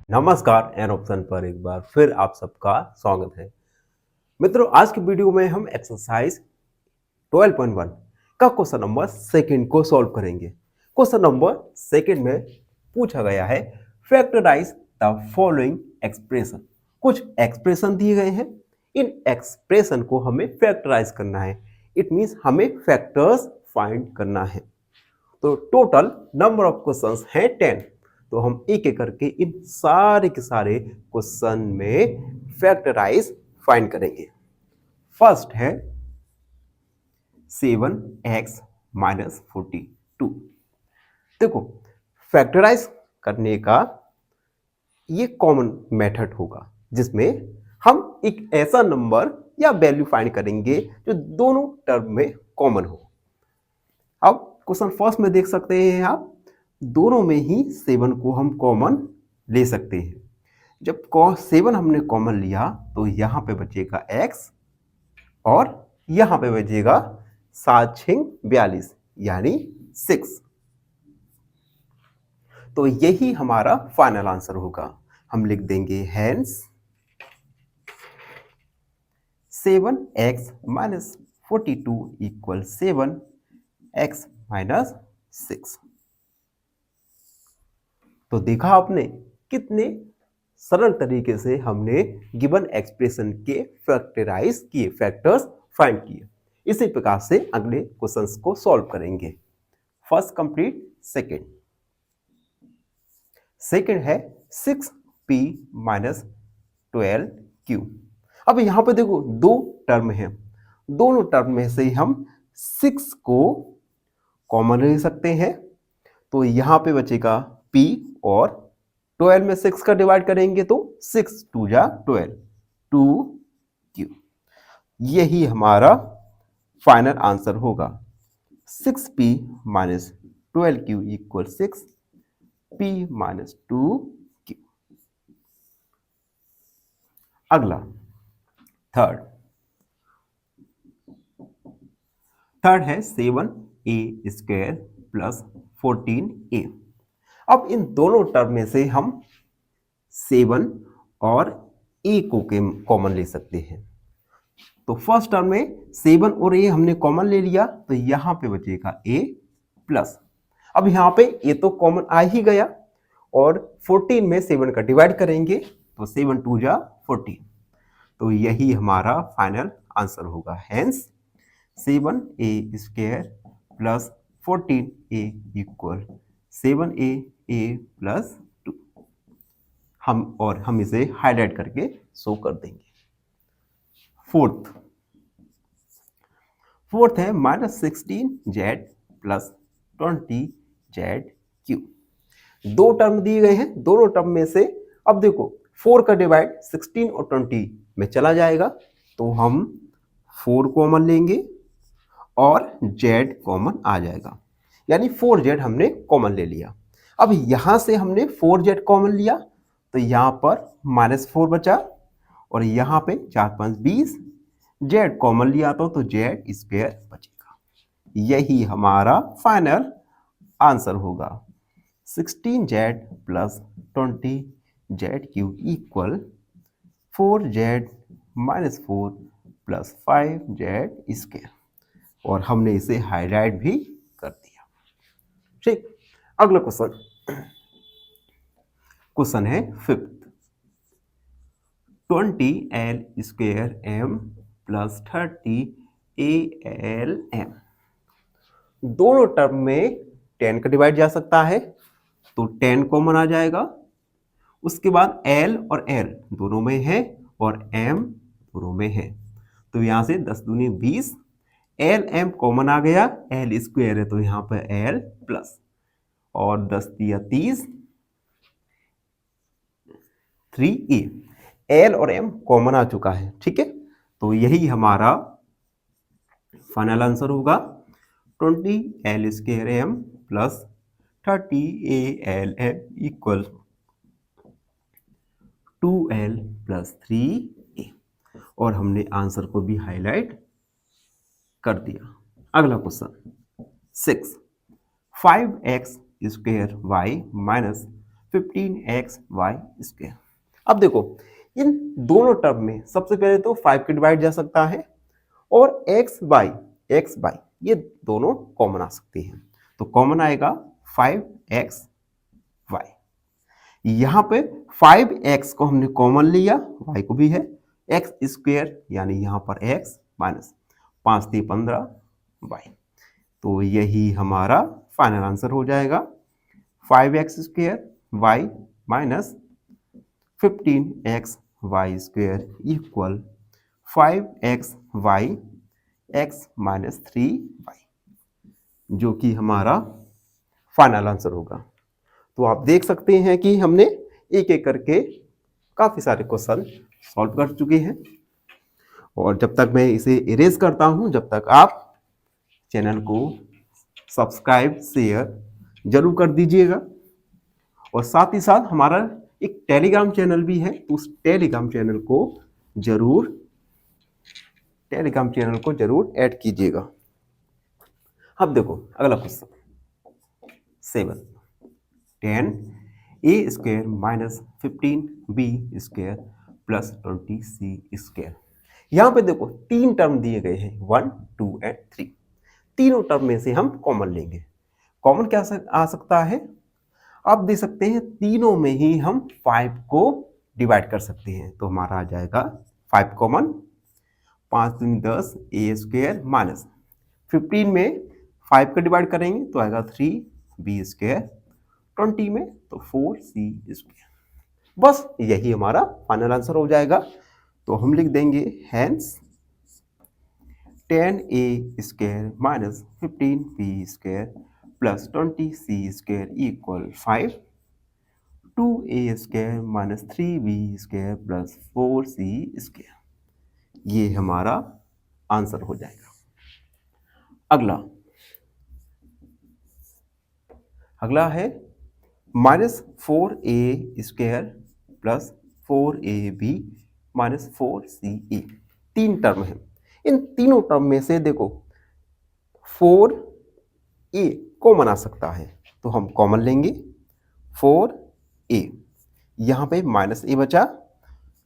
नमस्कार an option पर एक बार फिर आप सबका स्वागत है। मित्रों, आज की वीडियो में हम एक्सरसाइज 12.1 का क्वेश्चन नंबर सेकंड को सॉल्व करेंगे। क्वेश्चन नंबर सेकंड में पूछा गया है फैक्टराइज द फॉलोइंग एक्सप्रेशन। कुछ एक्सप्रेशन दिए गए हैं, इन एक्सप्रेशन को हमें फैक्टराइज करना है। इट मींस हमें फैक्टर्स फाइंड करना है। तो टोटल नंबर ऑफ क्वेश्चंस हैं 10। तो हम एक एक करके इन सारे के सारे क्वेश्चन में फैक्टराइज फाइंड करेंगे। फर्स्ट है 7x माइनस 42। देखो, फैक्टराइज करने का ये कॉमन मेथड होगा जिसमें हम एक ऐसा नंबर या वैल्यू फाइंड करेंगे जो दोनों टर्म में कॉमन हो। अब क्वेश्चन फर्स्ट में देख सकते हैं आप, दोनों में ही 7 को हम कॉमन ले सकते हैं। जब 7 हमने कॉमन लिया तो यहाँ पे बचेगा x और यहाँ पे बचेगा 7×6 = 42 यानी 6। तो यही हमारा फाइनल आंसर होगा। हम लिख देंगे hence 7x minus 42 equal 7x minus 6। तो देखा आपने कितने सरल तरीके से हमने गिवन एक्सप्रेशन के फैक्टराइज किए, फैक्टर्स फाइंड किए। इसी प्रकार से अगले क्वेश्चंस को सॉल्व करेंगे। First complete. सेकंड है 6p माइनस 12q। अब यहां पे देखो दो टर्म है, दोनों टर्म में से हम 6 को कॉमन ले सकते हैं। तो यहां पे बचेगा p और 12 में 6 का डिवाइड करेंगे तो 6 2 जा 12 2q। यही हमारा फाइनल आंसर होगा। 6p minus 12q equal 6p minus 2q। अगला थर्ड है 7a स्क्वायर प्लस 14a। अब इन दोनों टर्म में से हम 7 और a को कॉमन ले सकते हैं। तो फर्स्ट टर्म में 7 और a हमने कॉमन ले लिया तो यहां पे बचेगा a प्लस। अब यहां पे a तो कॉमन आ ही गया और 14 में 7 का डिवाइड करेंगे तो 7 2 जा 14। तो यही हमारा फाइनल आंसर होगा। Hence 7a square plus 14a equal 7a plus 2। हम इसे हाईलाइट करके शो कर देंगे। फोर्थ है माइनस 16z प्लस 20zq। दो टर्म दिए गए हैं, दोनों टर्म में से अब देखो 4 का डिवाइड 16 और 20 में चला जाएगा तो हम 4 कॉमन लेंगे और z कॉमन आ जाएगा, यानी 4z हमने कॉमन ले लिया। अब यहां से हमने 4z कॉमन लिया तो यहां पर -4 बचा और यहां पे 4 5 20 z कॉमन लिया तो z स्क्वायर बचेगा। यही हमारा फाइनल आंसर होगा। 16z plus 20zq equal 4z minus 4 plus 5z square. और हमने इसे हाईलाइट भी कर दिया। ठीक, अगला क्वेश्चन है fifth. 20l square m plus 30 ALM। दोनों टर्म में 10 का डिवाइड जा सकता है तो 10 कॉमन आ जाएगा। उसके बाद l और l दोनों में है और m दोनों में है तो यहां से 10 दूनी 20, LM कॉमन आ गया, l स्क्वायर है तो यहां पर l प्लस और 10 दिया 30 3a। l और m कॉमन आ चुका है, ठीक है। तो यही हमारा फाइनल आंसर होगा। 20l square m plus 30ALM equal 2l plus 3a। और हमने आंसर को भी हाईलाइट कर दिया। अगला question 6। 5x square y minus 15xy²। अब देखो इन दोनों टर्म में सबसे पहले तो 5 के डिवाइड जा सकता है और x बाई ये दोनों कॉमन आ सकते हैं, तो कॉमन आएगा 5xy। यहां पे 5x को हमने कॉमन लिया, y को भी है, x² यानी यहां पर x माइनस 5 × 15y, तो यही हमारा फाइनल आंसर हो जाएगा 5x² y minus 15xy² equal 5xy x minus 3y, जो कि हमारा फाइनल आंसर होगा। तो आप देख सकते हैं कि हमने एक एक करके काफी सारे क्वेश्चन सॉल्व कर चुके हैं, और जब तक मैं इसे इरेज करता हूं तब तक आप चैनल को सब्सक्राइब शेयर जरूर कर दीजिएगा, और साथ ही साथ हमारा एक टेलीग्राम चैनल भी है, तो उस टेलीग्राम चैनल को जरूर ऐड कीजिएगा। अब देखो अगला question 7, 10a² minus 15b² plus 20c²। यहां पे देखो तीन टर्म दिए गए हैं 1, 2 एंड 3। तीनों टर्म में से हम कॉमन लेंगे। कॉमन क्या आ सकता है? आप देख सकते हैं तीनों में ही हम 5 को डिवाइड कर सकते हैं, तो हमारा आ जाएगा 5 कॉमन, 5 दूनी 10 a² माइनस 15 में 5 का डिवाइड करेंगे तो आएगा 3b², 20 में तो 4c²। बस यही हमारा फाइनल आंसर हो जाएगा। तो हम लिख देंगे hence 10a² minus 15b² plus 20c² equal 5, 2a² minus 3b² plus 4c²। ये हमारा आंसर हो जाएगा। अगला है minus 4a² plus 4ab minus 4ca। तीन टर्म है, इन तीनों टर्म में से देखो 4a कॉमन आ सकता है, तो हम कॉमन लेंगे 4a। यहां पे माइनस a बचा,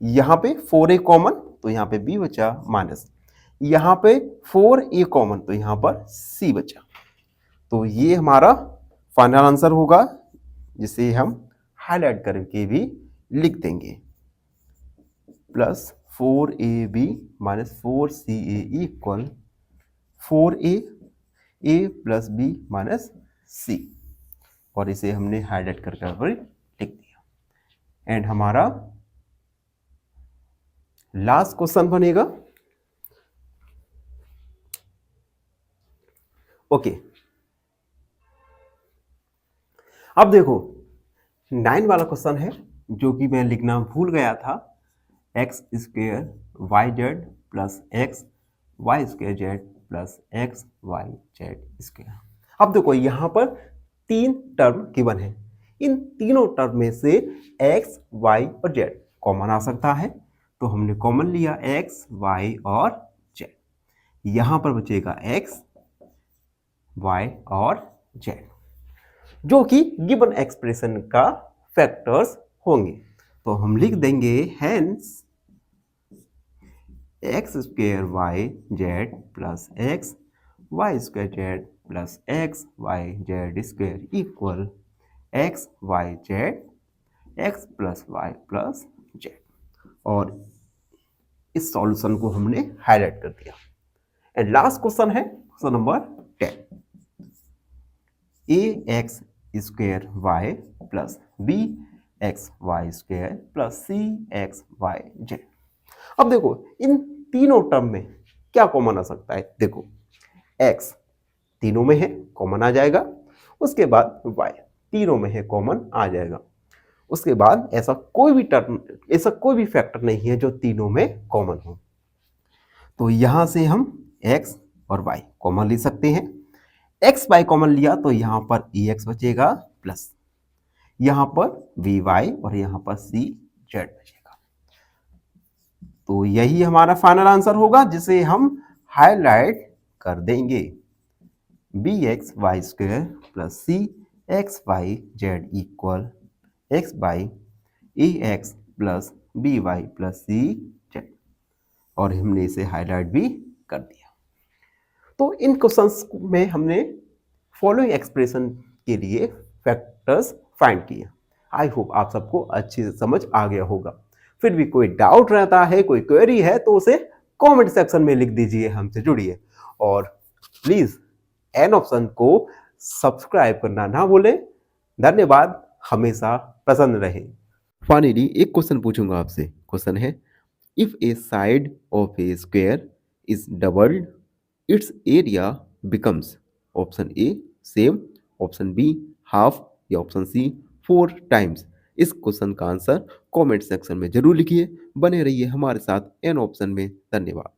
यहां पे 4a कॉमन तो यहां पे b बचा माइनस, यहां पे 4a कॉमन तो यहां पर c बचा। तो ये हमारा फाइनल आंसर होगा, जिसे हम हाईलाइट करके भी लिख देंगे plus 4ab minus 4ca equal 4a plus b minus c, और इसे हमने हाईलाइट करके लिख दिया। एंड हमारा लास्ट क्वेश्चन बनेगा ओके। अब देखो 9 वाला क्वेश्चन है, जो कि मैं लिखना भूल गया था, x² yz plus x y² plus x yz²। अब देखो यहां पर तीन टर्म गिवन है, इन तीनों टर्म में से x y और z कॉमन आ सकता है, तो हमने कॉमन लिया x y और z। यहां पर बचेगा x y और z, जो कि गिवन एक्सप्रेशन का फैक्टर्स होंगे। तो हम लिख देंगे hence x² yz plus x y² plus x yz² equal x yz x plus y plus z, और इस सॉल्यूशन को हमने हाईलाइट कर दिया। एंड लास्ट क्वेश्चन है question number 10, ax² plus bxy² plus cxyz। अब देखो इन तीनों टर्म में क्या कॉमन आ सकता है? देखो x तीनों में है, कॉमन आ जाएगा, उसके बाद y तीनों में है, कॉमन आ जाएगा, उसके बाद ऐसा कोई भी फैक्टर नहीं है जो तीनों में कॉमन हो। तो यहां से हम x और y कॉमन ले सकते हैं। x y कॉमन लिया तो यहां पर ex बचेगा प्लस यहां पर vy और यहां पर cz बचेगा। तो यही हमारा फाइनल आंसर होगा, जिसे हम हाईलाइट कर देंगे bxy² plus cxyz equal x by a x plus b y plus c z, और हमने इसे हाईलाइट भी कर दिया। तो इन क्वेश्चंस में हमने फॉलोइंग एक्सप्रेशन के लिए फैक्टर्स फाइंड किए। आई होप आप सबको अच्छी से समझ आ गया होगा। फिर भी कोई डाउट रहता है, कोई क्वेरी है, तो उसे कमेंट सेक्शन में लिख दीजिए, हमसे जुड़िए। और प्लीज एन ऑप्शन को सब्सक्राइब करना ना भूलें। धन्यवाद, हमेशा प्रसन्न रहें। फाइनली एक क्वेश्चन पूछूंगा आपसे। क्वेश्चन है, if a side of a square is doubled its area becomes, option A same, option B half, या ऑप्शन सी 4 टाइम्स। इस क्वेश्चन का आंसर कमेंट सेक्शन में जरूर लिखिए। बने रहिए हमारे साथ एन ऑप्शन में। धन्यवाद।